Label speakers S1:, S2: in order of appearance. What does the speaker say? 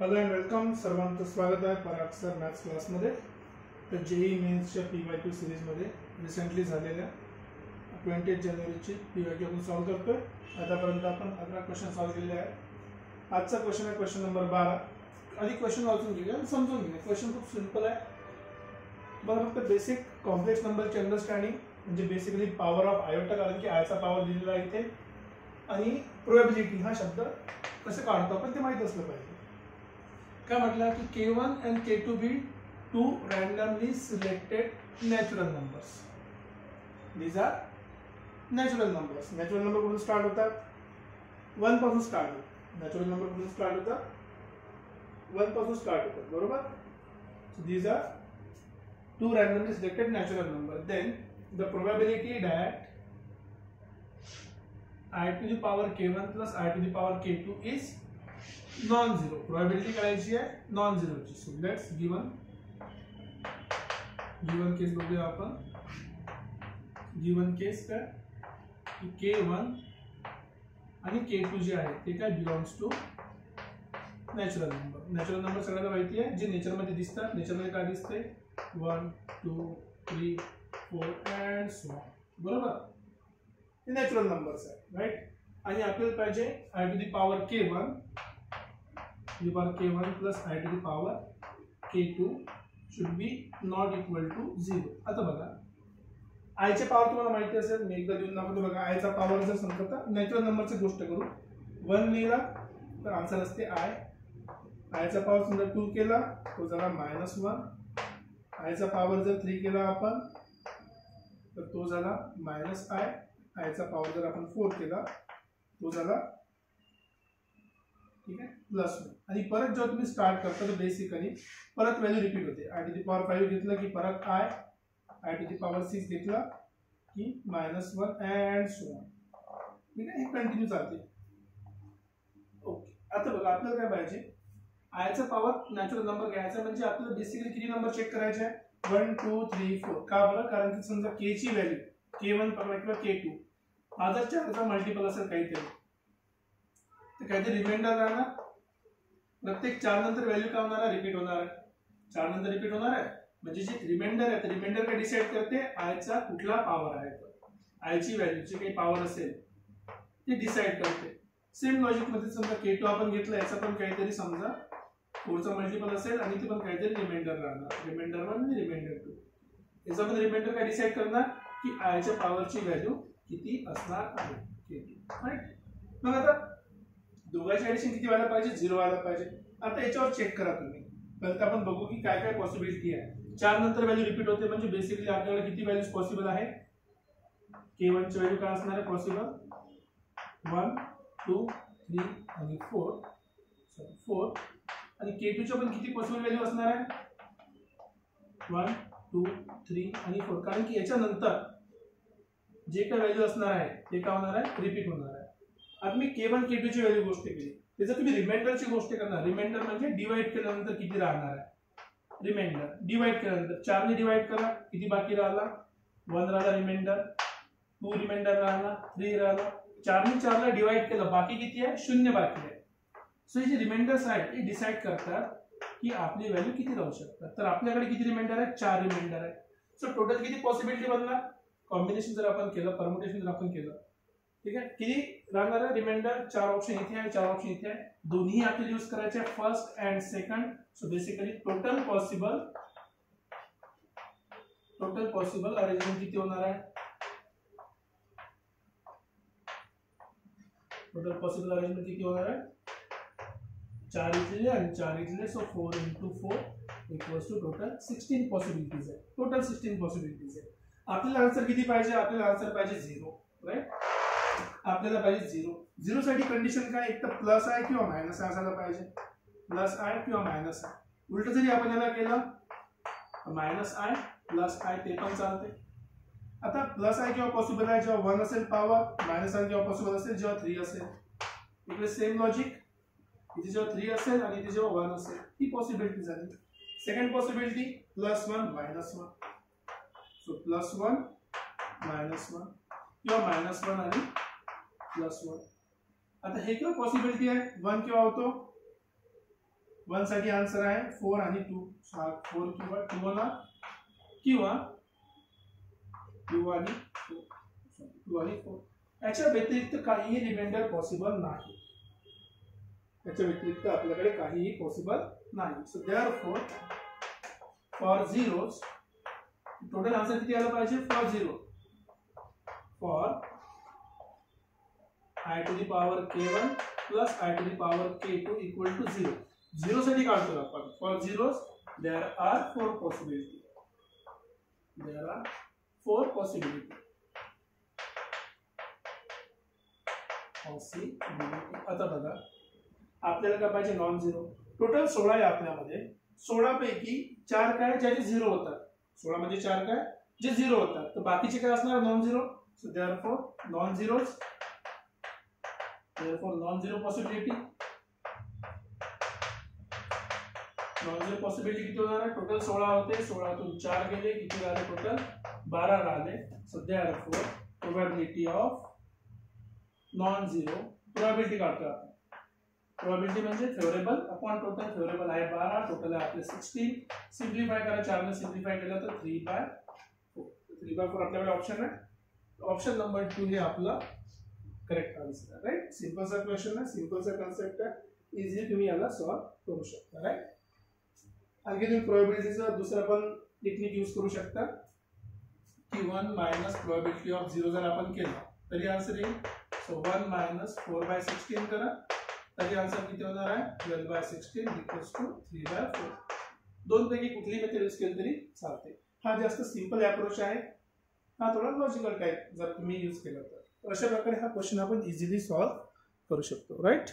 S1: Hello and welcome. सर्वांचं स्वागत आहे पराग सर मॅथ्स क्लासमध्ये. तर जेई मेन्सच्या PYQ सिरीजमध्ये रिसेंटली झालेल्या 28 जानेवारीची PYQ आपण सॉल्व करतोय. आतापर्यंत आपण 11 क्वेश्चन सॉल्व केलेले आहेत. आजचा क्वेश्चन आहे क्वेश्चन नंबर 12. आधी क्वेश्चन वाचून घेऊया आणि समजून घेऊया. क्वेश्चन खूप सिंपल आहे. बरं, फक्त बेसिक कॉम्प्लेक्स नंबरची अंडरस्टँडिंग म्हणजे बेसिकली पॉवर ऑफ आयोटा, कारण की आयचा पॉवर दिलेला आहे इथे, आणि प्रोबॅबिलिटी हा शब्द कसं काढतो आपण ते माहीत असलं पाहिजे. क्या म्हटलं की K1 and K2 be two randomly selected natural numbers. These are natural numbers. Natural number कुठून स्टार्ट होतात? 1 पासून स्टार्ट होतात. Natural number कुठून स्टार्ट होतात? 1 पासून स्टार्ट होतात, बरोबर? So these are two randomly selected natural numbers. Then the probability that I to the power K1 plus I to the power K2 is non zero. Probability करायची आहे non झिरोची. So let's given केस बघूया आपण. Given केस काय की K1 आणि K2 जे आहे ते काय belongs to natural number. Natural number सगळ्यांना माहिती आहे, जे नेचरमध्ये दिसतात. नेचरमध्ये काय दिसते? 1 2 3 4 अँड सो ऑन, बरोबर? हे नॅचरल नंबर्स आहेत, राईट? आणि आपल्याला पाहिजे I to the power K1 K1 plus I to the power K2 should be not equal to 0. आता बघा, I चे पॉवर तुम्हाला माहिती असेल, मी एकदा देऊन दाखवतो. बघा, I चा पॉवर जर समजा नॅचरल नंबरची गोष्ट करू, 1 लिहिला तर आन्सर असते I चा पॉवर समजा 2 केला तो झाला -1. I चा पॉवर जर 3 केला आपण तर तो झाला -I चा पॉवर जर आपण 4 केला तो झाला, ठीक आहे, +1. आणि परत जेव्हा तुम्ही स्टार्ट करता तर बेसिकली परत व्हॅल्यू रिपीट होते. I टू द पॉवर 5 घेतलं की परत I टू द पॉवर 6 घेतला की -1 अँड सो ऑन, ठीक आहे. हे कंटिन्यू चालते. ओके, आता बघा आपल्याला काय पाहिजे? I चा पॉवर नॅचरल नंबर घ्यायचा म्हणजे आपल्याला बेसिकली किती नंबर चेक करायचे आहे? 1 2 3 4. का बरं? कारण की समजा K ची व्हॅल्यू K1 पकडा किंवा K2 हा जर 4चा मल्टिपल असेल काहीतरी तर काहीतरी रिमाइंडर राहणार. प्रत्येक 4 नंतर व्हॅल्यू काय होणार आहे? रिपीट होणार आहे. 4 नंतर रिपीट होणार आहे म्हणजे जे रिमाइंडर आहे ते रिमाइंडर काय डिसाइड करते? I चा कुठला पॉवर आहे. I ची व्हॅल्यू जी काही पॉवर असेल ते डिसाइड करते. सेम लॉजिक मध्ये समजा K2 आपण घेतला, याचा पण काहीतरी समजा 4 चा मल्टिपल असेल आणि ते पण काहीतरी रिमाइंडर राहणार. रिमाइंडर 1 आणि रिमाइंडर 2. याचा पण रिमाइंडर काय डिसाइड करणार की I च्या पॉवरची व्हॅल्यू किती असणार आहे. राईट? मग आता दोघांची ऍडिशन किती व्हायला पाहिजे? 0 व्हायला पाहिजे. आता याच्यावर चेक करा तुम्ही. तर आपण बघू की काय काय पॉसिबिलिटी आहे. 4 नंतर व्हॅल्यू रिपीट होते म्हणजे बेसिकली आपल्याकडे किती व्हॅल्यूज पॉसिबल आहे? K1 ची व्हॅल्यू काय असणार आहे पॉसिबल? 1 2 3 आणि 4 आणि K2 च्या पण किती पॉसिबल व्हॅल्यू असणार आहे? 1 2 3 आणि 4. कारण की याच्या नंतर जे काय व्हॅल्यू असणार आहे ते काय होणार आहे? रिपीट होणार आहे. आता मी K1 K2 ची व्हॅल्यू गोष्ट केली, त्याचं तुम्ही रिमाइंडरची गोष्ट करणार. रिमाइंडर म्हणजे डिवाइड केल्यानंतर किती राहणार आहे? रिमाइंडर डिवाइड केल्यानंतर 4 ने डिवाइड करा, किती बाकी राहिला? 1 राहिला रिमाइंडर, 2 रिमाइंडर राहिला, 3 राहिला. 4 ने 4 ला डिवाइड केलं, बाकी किती आहे? 0 बाकी आहे. सो हे जे रिमाइंडर्स आहेत ते डिसाइड करतात की आपली व्हॅल्यू किती राहू शकतात. तर आपल्याकडे किती रिमाइंडर आहे? 4 रिमाइंडर आहे. सो टोटल किती पॉसिबिलिटी बनणार? कॉम्बिनेशन जर आपण केलं, परम्युटेशन जर आपण केलं, ठीक आहे, किती राहणार आहे रिमाइंडर? 4 ऑप्शन इथे आहे, 4 ऑप्शन इथे आहे. दोन्ही आपल्याला यूज करायचे आहे, first and second. So basically total possible arrangement किती होणार आहे? टोटल पॉसिबल अरेंजमेंट किती होणार आहे? 4 इथले आणि 4 इथले. So 4 × 4 equals to total 16 possibilities आहे. टोटल 16 पॉसिबिलिटीज आहे. आपल्याला आन्सर किती पाहिजे? आपल्याला आन्सर पाहिजे 0, राईट? आपल्याला पाहिजे 0. 0 साठी कंडिशन काय? एक तर प्लस आहे किंवा मायनस आहे असायला पाहिजे. प्लस आहे किंवा मायनस आहे. उलट जरी आपण याला केलं -I +I ते पण चालते. आता प्लस आहे किंवा पॉसिबल आहे जेव्हा 1 असेल पॉवर, मायनस आहे किंवा पॉसिबल असेल जेव्हा 3 असेल. इकडे सेम लॉजिक, इथे जेव्हा 3 असेल आणि इथे जेव्हा 1 असेल. ही पॉसिबिलिटी झाली. Second possibility +1 -1. सो +1 -1 किंवा -1 आणि +1. आता हे केव्हा पॉसिबिलिटी आहे? 1 केव्हा होतो? 1 साठी आन्सर आहे 4 आणि 2, 4 किंवा 2 होणार किंवा 2 आणि 4. याच्या व्यतिरिक्त काहीही रिमाइंडर पॉसिबल नाही. याच्या व्यतिरिक्त आपल्याकडे काहीही पॉसिबल नाही. So therefore for zeros total answer किती आला पाहिजे? For zero for I to the power k1 plus I to the power k2 equal to 0. 0 साठी काढतो आपण. For zeros there are 4 possibility. There are 4 possibility. आता बघा आपल्याला काय पाहिजे? Non zero. टोटल 16 आहे आपल्यामध्ये. 16 पैकी 4 काय ज्याचे 0 होतात. 16 मध्ये 4 काय जे 0 होतात. तर बाकीचे काय असणार? Non zero. So therefore non zeros. Therefore non-zero possibility. Non-zero possibility किती होणार आहे? टोटल 16 होते. 16तून 4 गेले किती राहिले? टोटल 12 राहिले. So therefore probability of non-zero probability काढतो आपण. Probability म्हणजे फेवरेबल अपॉन टोटल. फेवरेबल आहे 12, टोटल आहे आपले 16. सिम्प्लिफाय करा. 4 ने सिम्प्लिफाय केलं तर 3/4. 3/4 आपल्याकडे ऑप्शन आहे. ऑप्शन नंबर 2 हे आपला करेक्ट आन्सर आहे. राइट. सिंपल सा क्वेश्चन आहे, सिंपल सा कन्सेप्ट आहे. इझिली तुम्ही याला सॉल्व करू शकता. राइट. आणखी तुम्ही प्रोबॅबिलिटीचा दुसरा पण टेक्निक यूज करू शकता की 1 मायनस प्रोबॅबिलिटी ऑफ 0 जर आपण केलं तरी आन्सर येईल. सो 1 मायनस 4/16 करा तरी आन्सर किती होणार आहे? 12/16 इक्वल्स टू 3/4. दोन पैकी कुठली मेथड यूज केली तरी चालते. हा जास्त सिंपल अप्रोच आहे. हा थोडा लॉजिकल टाइप जर तुम्ही यूज केला तर अशा प्रकारे हा क्वेश्चन आपण इझिली सॉल्व करू शकतो. राइट.